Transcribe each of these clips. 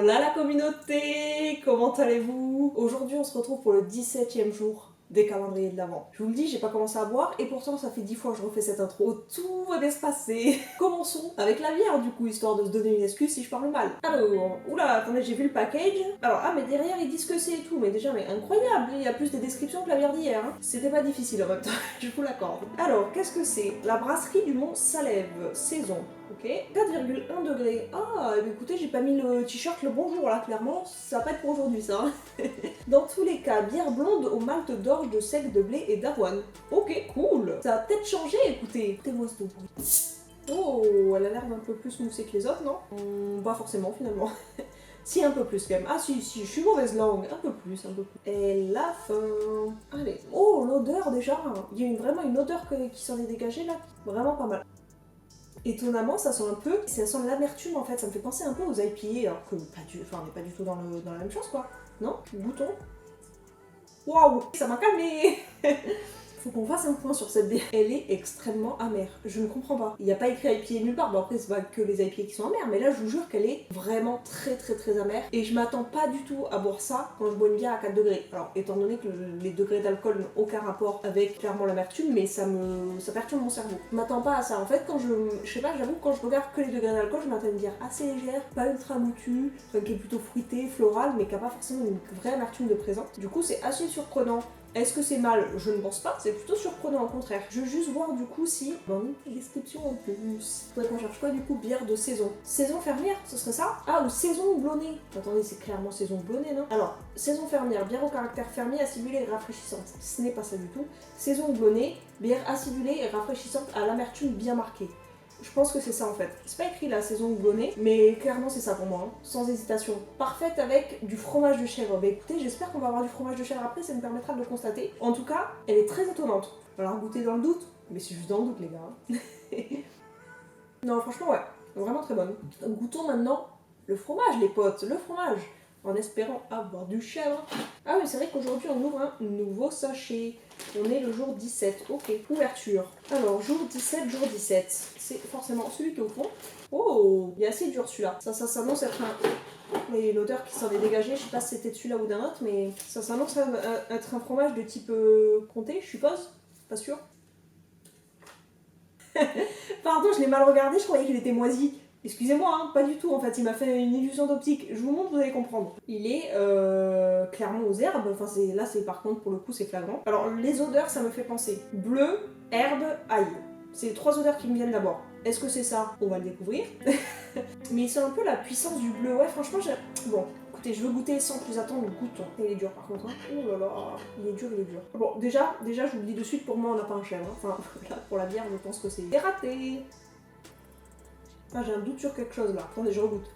Hola la communauté, comment allez-vous? Aujourd'hui on se retrouve pour le 17e jour des calendriers de l'Avent. Je vous le dis, j'ai pas commencé à boire et pourtant ça fait 10 fois que je refais cette intro. Tout va bien se passer. Commençons avec la bière du coup, histoire de se donner une excuse si je parle mal. Alors, oula, attendez, j'ai vu le package. Alors, mais derrière ils disent que c'est et tout, mais déjà, mais incroyable, il y a plus de descriptions que la bière d'hier. Hein. C'était pas difficile en même temps, je vous l'accorde. Alors, qu'est-ce que c'est? La brasserie du Mont Salève, saison. Ok, 4,1 degrés. Ah, écoutez, j'ai pas mis le t-shirt le bonjour là, clairement, ça va pas être pour aujourd'hui ça. Dans tous les cas, bière blonde au malt d'orge de sec de blé et d'avoine. Ok, cool. Ça a peut-être changé, écoutez. Écoutez-moi ce bruit. Oh, elle a l'air d'un peu plus moussée que les autres, non? Pas forcément finalement. Si, un peu plus quand même. Ah si, je suis mauvaise langue. Un peu plus, un peu plus. Et la fin. Allez. Oh, l'odeur déjà. Il y a vraiment une odeur qui s'en est dégagée là. Vraiment pas mal. Étonnamment, ça sent un peu, ça sent l'amertume en fait, ça me fait penser un peu aux IPA, alors que on n'est pas du tout dans la même chose quoi. Non? Goûtons. Waouh, ça m'a calmé. Faut qu'on fasse un point sur cette bière. Elle est extrêmement amère. Je ne comprends pas. Il n'y a pas écrit IPA nulle part. Bon après c'est pas que les IPA qui sont amères, mais là je vous jure qu'elle est vraiment très amère. Et je m'attends pas du tout à boire ça quand je bois une bière à 4 degrés. Alors étant donné que les degrés d'alcool n'ont aucun rapport avec clairement l'amertume, mais ça perturbe mon cerveau. Je m'attends pas à ça. En fait quand je sais pas, j'avoue quand je regarde que les degrés d'alcool, je m'attends à une bière assez légère, pas ultra moutue, qui est plutôt fruitée, florale, mais qui a pas forcément une vraie amertume de présente. Du coup c'est assez surprenant. Est-ce que c'est mal? Je ne pense pas, c'est plutôt surprenant au contraire. Je veux juste voir du coup si... Dans une description en plus. Faudrait qu'on cherche quoi du coup? Bière de saison. Saison fermière, ce serait ça? Ah, ou saison houblonnée. Attendez, c'est clairement saison houblonnée, non? Alors, saison fermière, bière au caractère fermier, acidulée et rafraîchissante. Ce n'est pas ça du tout. Saison houblonnée, bière acidulée et rafraîchissante à l'amertume bien marquée. Je pense que c'est ça en fait. C'est pas écrit la saison houblonnée, mais clairement c'est ça pour moi, hein. Sans hésitation. Parfaite avec du fromage de chèvre. Bah écoutez, j'espère qu'on va avoir du fromage de chèvre après, ça me permettra de le constater. En tout cas, elle est très étonnante. Alors goûter dans le doute, mais c'est juste dans le doute les gars. Non franchement ouais, vraiment très bonne. Goûtons maintenant le fromage les potes, le fromage. En espérant avoir du chèvre. Ah oui, c'est vrai qu'aujourd'hui on ouvre un nouveau sachet. On est le jour 17, ok. Ouverture. Alors, jour 17, jour 17. C'est forcément celui qui est au fond. Oh, il est assez dur celui-là. Ça s'annonce être un... Mais l'odeur qui s'en est dégagée, je sais pas si c'était de celui-là ou d'un autre, mais ça s'annonce être un fromage de type comté, je suppose. Pas sûr. Pardon, je l'ai mal regardé, je croyais qu'il était moisi. Excusez-moi, hein, pas du tout en fait, il m'a fait une illusion d'optique. Je vous montre, vous allez comprendre. Il est clairement aux herbes, enfin là c'est par contre pour le coup c'est flagrant. Alors les odeurs ça me fait penser bleu, herbe, ail. C'est les trois odeurs qui me viennent d'abord. Est-ce que c'est ça? On va le découvrir. Mais c'est un peu la puissance du bleu, ouais franchement j'ai... Bon, écoutez, je veux goûter sans plus attendre, goûtons. Il est dur par contre, hein. Oh là là, il est dur. Bon, déjà je vous le dis de suite, pour moi on n'a pas un chèvre. Hein. Enfin, là, pour la bière je pense que c'est raté. Ah, j'ai un doute sur quelque chose là. Attendez, je regoute.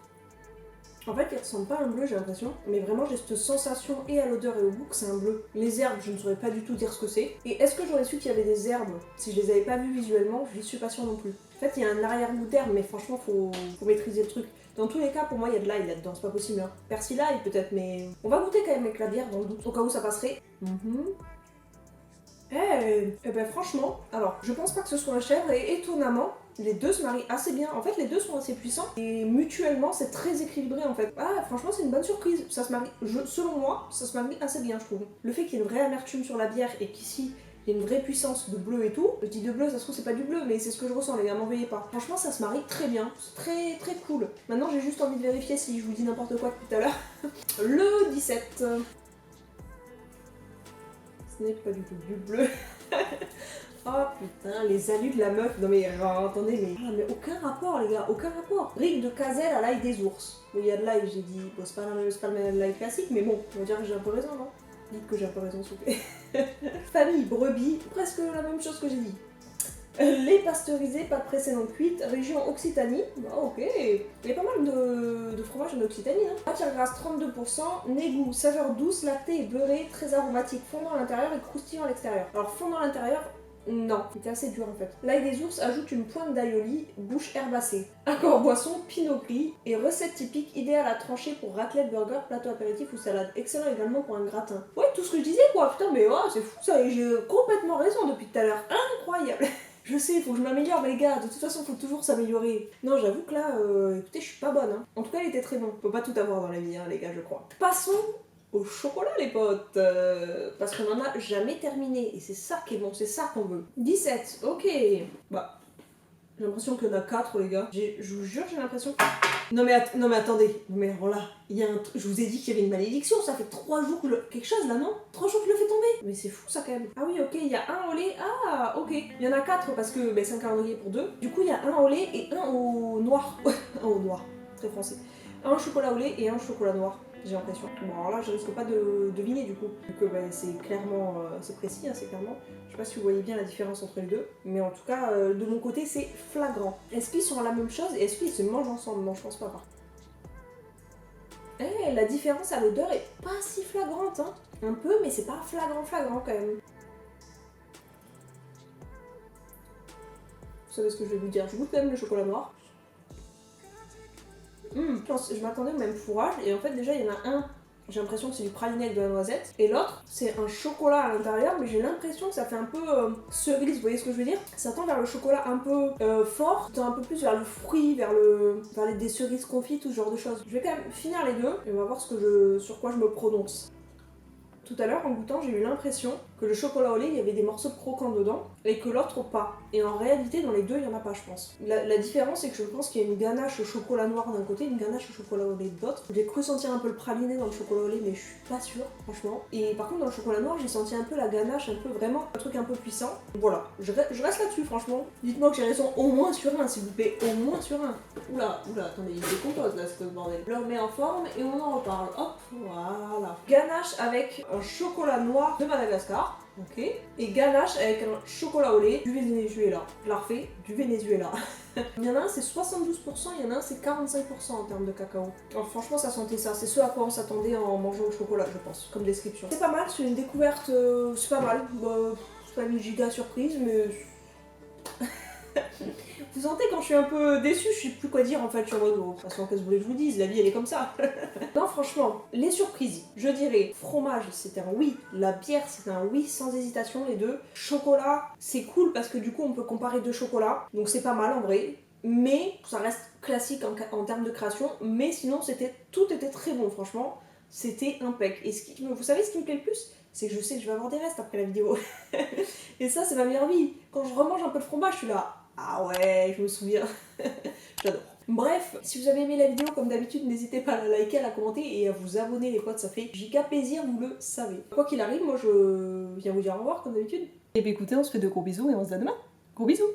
En fait, il ressemble pas à un bleu, j'ai l'impression. Mais vraiment, j'ai cette sensation et à l'odeur et au goût que c'est un bleu. Les herbes, je ne saurais pas du tout dire ce que c'est. Et est-ce que j'aurais su qu'il y avait des herbes si je les avais pas vues visuellement? Je ne suis pas sûre non plus. En fait, il y a un arrière-goût d'herbe, mais franchement, faut maîtriser le truc. Dans tous les cas, pour moi, il y a de l'ail là-dedans, c'est pas possible. Hein. Persil ail peut-être, mais... On va goûter quand même avec la bière dans le doute, au cas où ça passerait. Eh ben franchement, alors je pense pas que ce soit un chèvre et étonnamment, les deux se marient assez bien. En fait, les deux sont assez puissants et mutuellement, c'est très équilibré en fait. Ah, franchement, c'est une bonne surprise. Ça se marie, selon moi, ça se marie assez bien, je trouve. Le fait qu'il y ait une vraie amertume sur la bière et qu'ici, il y a une vraie puissance de bleu et tout. Je dis de bleu, ça se trouve, c'est pas du bleu, mais c'est ce que je ressens, les gars, m'en veuillez pas. Franchement, ça se marie très bien. C'est très cool. Maintenant, j'ai juste envie de vérifier si je vous dis n'importe quoi depuis tout à l'heure. Le 17. Ce n'est pas du tout du bleu. Oh putain, les alus de la meuf. Non mais attendez, mais... Ah, mais aucun rapport les gars, aucun rapport. Brique de Cazel à l'ail des ours. Bon, il y a de l'ail, j'ai dit. Bon, c'est pas le même l'ail classique, mais bon, on va dire que j'ai un peu raison, non? Dites que j'ai un peu raison, s'il vous plaît. Famille, brebis, presque la même chose que j'ai dit. Lait pasteurisé, pas de précédent cuite, région Occitanie. Bah ok, il y a pas mal de fromages en Occitanie. Hein. Matière grasse 32%, nez goût, saveur douce, lactée et beurrée, très aromatique, fondant à l'intérieur et croustillant à l'extérieur. Alors fondant à l'intérieur, non, c'était assez dur en fait. L'ail des ours ajoute une pointe d'aioli, bouche herbacée. Accord boisson, pinot gris et recette typique idéale à trancher pour raclette, burger, plateau apéritif ou salade. Excellent également pour un gratin. Ouais, tout ce que je disais quoi, putain mais ouais, c'est fou ça et j'ai complètement raison depuis tout à l'heure. Incroyable. Je sais, il faut que je m'améliore, mais les gars, de toute façon, il faut toujours s'améliorer. Non, j'avoue que là, écoutez, je suis pas bonne. Hein. En tout cas, il était très bon. Faut pas tout avoir dans la vie, hein, les gars, je crois. Passons au chocolat, les potes. Parce qu'on en a jamais terminé. Et c'est ça qui est bon, c'est ça qu'on veut. 17, ok. Bah, j'ai l'impression qu'il y en a 4, les gars. Je vous jure, j'ai l'impression que... Non mais attendez, mais alors là, il y a un truc, je vous ai dit qu'il y avait une malédiction, ça fait 3 jours que quelque chose là, non? 3 jours que je le fais tomber. Mais c'est fou ça quand même. Ah oui, ok, il y a un au lait, ah ok. Il y en a 4 parce que c'est un calendrier pour 2. Du coup, il y a un au lait et un au noir. Un au noir, très français. Un au chocolat au lait et un au chocolat noir, j'ai l'impression. Bon alors là, je risque pas de deviner du coup. Vu que c'est clairement, c'est précis, hein, c'est clairement... Je sais pas si vous voyez bien la différence entre les deux, mais en tout cas, de mon côté, c'est flagrant. Est-ce qu'ils sont la même chose et est-ce qu'ils se mangent ensemble? Non, je pense pas. Eh, la différence à l'odeur est pas si flagrante, hein. Un peu, mais c'est pas flagrant quand même. Vous savez ce que je vais vous dire? Je goûte quand même le chocolat noir. Je m'attendais au même fourrage, et en fait, déjà, il y en a un. J'ai l'impression que c'est du praliné avec de la noisette. Et l'autre, c'est un chocolat à l'intérieur, mais j'ai l'impression que ça fait un peu cerise, vous voyez ce que je veux dire? Ça tend vers le chocolat un peu fort, ça tend un peu plus vers le fruit, vers des cerises confites, tout ce genre de choses. Je vais quand même finir les deux, et on va voir sur quoi je me prononce. Tout à l'heure, en goûtant, j'ai eu l'impression que le chocolat au lait, il y avait des morceaux de croquants dedans, et que l'autre pas. Et en réalité, dans les deux, il n'y en a pas, je pense. La différence, c'est que je pense qu'il y a une ganache au chocolat noir d'un côté, une ganache au chocolat au lait de l'autre. J'ai cru sentir un peu le praliné dans le chocolat au lait, mais je suis pas sûre, franchement. Et par contre, dans le chocolat noir, j'ai senti un peu la ganache, un peu vraiment un truc un peu puissant. Voilà, je reste là-dessus, franchement. Dites-moi que j'ai raison au moins sur un, s'il vous plaît, au moins sur un. Oula, attendez, il décompose là, ce bordel. Je le remets en forme et on en reparle. Hop, voilà. Ganache avec un chocolat noir de Madagascar. Ok. Et ganache avec un chocolat au lait du Venezuela. Je la refais, du Venezuela. Il y en a un c'est 72%, il y en a un c'est 45% en termes de cacao. Alors franchement ça sentait ça, c'est ce à quoi on s'attendait en mangeant le chocolat je pense, comme description. C'est pas mal, c'est une découverte, c'est pas mal. C'est pas une giga surprise mais... Vous sentez quand je suis un peu déçue, je sais plus quoi dire en fait, je suis en mode, de toute façon qu'est-ce que vous voulez que je vous dise, la vie elle est comme ça. Non franchement, les surprises, je dirais fromage c'était un oui, la bière c'était un oui sans hésitation les deux. Chocolat c'est cool parce que du coup on peut comparer deux chocolats, donc c'est pas mal en vrai. Mais ça reste classique en termes de création, mais sinon tout était très bon franchement, c'était impec. Et vous savez ce qui me plaît le plus? C'est que je sais que je vais avoir des restes après la vidéo. Et ça c'est ma meilleure vie. Quand je remange un peu de fromage, je suis là. Ah ouais, je me souviens. J'adore. Bref, si vous avez aimé la vidéo, comme d'habitude, n'hésitez pas à la liker, à la commenter et à vous abonner les potes, ça fait giga plaisir, vous le savez. Quoi qu'il arrive, moi je viens vous dire au revoir comme d'habitude. Et bien écoutez, on se fait de gros bisous et on se dit à demain. Gros bisous.